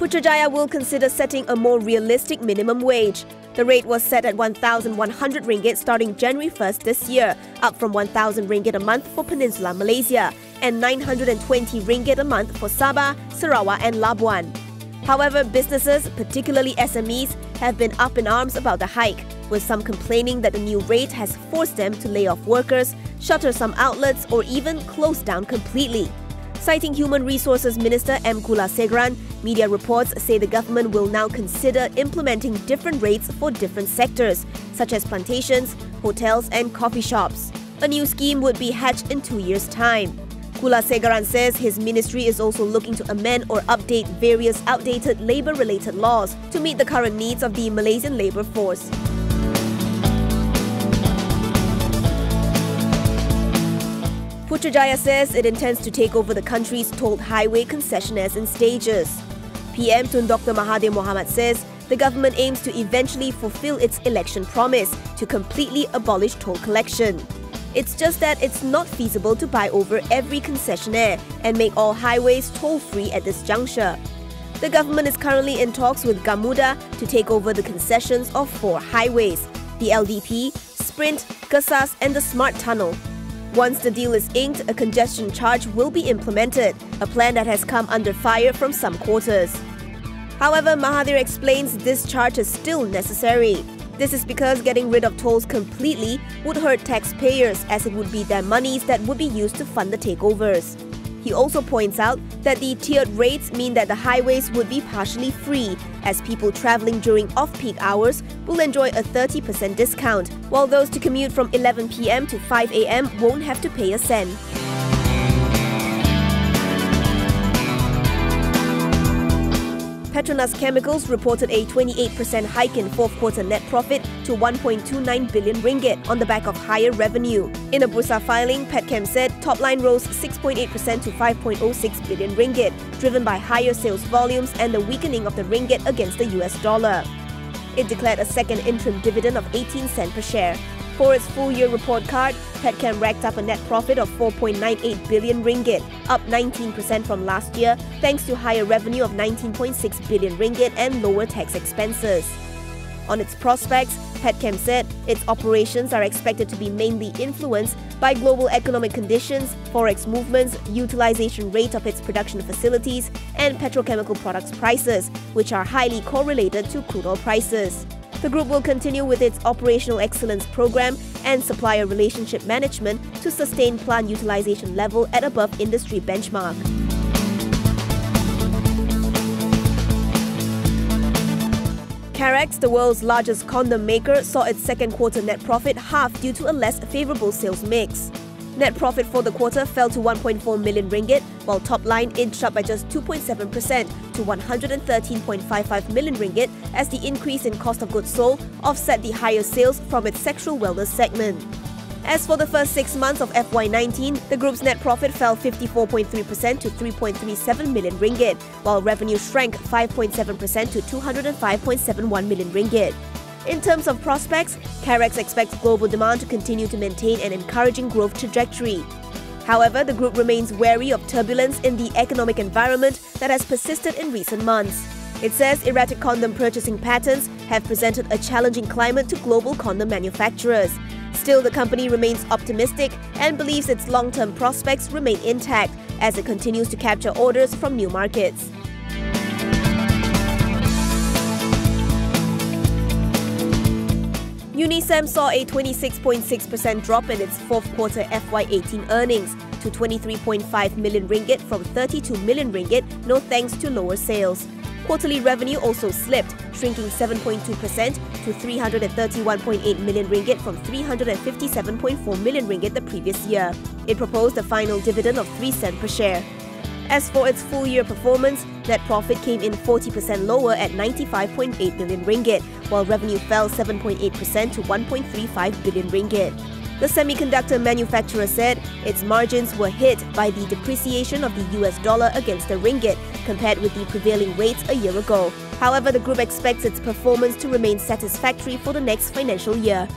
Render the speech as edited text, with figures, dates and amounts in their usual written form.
Putrajaya will consider setting a more realistic minimum wage. The rate was set at 1,100 ringgit starting January 1st this year, up from 1,000 ringgit a month for Peninsular Malaysia and 920 ringgit a month for Sabah, Sarawak and Labuan. However, businesses, particularly SMEs, have been up in arms about the hike, with some complaining that the new rate has forced them to lay off workers, shutter some outlets or even close down completely. Citing Human Resources Minister M. Kulasegaran, media reports say the government will now consider implementing different rates for different sectors, such as plantations, hotels and coffee shops. A new scheme would be hatched in 2 years' time. Kulasegaran says his ministry is also looking to amend or update various outdated labour-related laws to meet the current needs of the Malaysian labour force. Putrajaya says it intends to take over the country's tolled highway concessionaires in stages. PM Tun Dr Mahathir Mohamad says the government aims to eventually fulfill its election promise to completely abolish toll collection. It's just that it's not feasible to buy over every concessionaire and make all highways toll-free at this juncture. The government is currently in talks with Gamuda to take over the concessions of 4 highways: the LDP, Sprint, Kesas and the Smart Tunnel. Once the deal is inked, a congestion charge will be implemented, a plan that has come under fire from some quarters. However, Mahathir explains this charge is still necessary. This is because getting rid of tolls completely would hurt taxpayers, as it would be their monies that would be used to fund the takeovers. He also points out that the tiered rates mean that the highways would be partially free, as people travelling during off-peak hours will enjoy a 30% discount, while those to commute from 11 p.m. to 5 a.m. won't have to pay a cent. Petronas Chemicals reported a 28% hike in fourth quarter net profit to 1.29 billion ringgit on the back of higher revenue. In a Bursa filing, Petchem said top line rose 6.8% to 5.06 billion ringgit, driven by higher sales volumes and the weakening of the ringgit against the US dollar. It declared a second interim dividend of 18 cents per share. For its full-year report card, Petchem racked up a net profit of 4.98 billion ringgit, up 19% from last year, thanks to higher revenue of 19.6 billion ringgit and lower tax expenses. On its prospects, Petchem said its operations are expected to be mainly influenced by global economic conditions, forex movements, utilization rate of its production facilities, and petrochemical products prices, which are highly correlated to crude oil prices. The group will continue with its operational excellence program and supplier relationship management to sustain plant utilization level at above industry benchmark. Karex, the world's largest condom maker, saw its second quarter net profit halve due to a less favourable sales mix. Net profit for the quarter fell to 1.4 million ringgit, while top line inched up by just 2.7% to 113.55 million ringgit as the increase in cost of goods sold offset the higher sales from its sexual wellness segment. As for the first 6 months of FY19, the group's net profit fell 54.3% to 3.37 million ringgit, while revenue shrank 5.7% to 205.71 million ringgit. In terms of prospects, Karex expects global demand to continue to maintain an encouraging growth trajectory. However, the group remains wary of turbulence in the economic environment that has persisted in recent months. It says erratic condom purchasing patterns have presented a challenging climate to global condom manufacturers. Still, the company remains optimistic and believes its long-term prospects remain intact as it continues to capture orders from new markets. Unisem saw a 26.6% drop in its fourth quarter FY18 earnings to 23.5 million ringgit from 32 million ringgit, no thanks to lower sales. Quarterly revenue also slipped, shrinking 7.2% to 331.8 million ringgit from 357.4 million ringgit the previous year. It proposed a final dividend of 3 cents per share. As for its full-year performance, net profit came in 40% lower at 95.8 billion ringgit, while revenue fell 7.8% to 1.35 billion ringgit. The semiconductor manufacturer said its margins were hit by the depreciation of the US dollar against the ringgit compared with the prevailing rates a year ago. However, the group expects its performance to remain satisfactory for the next financial year.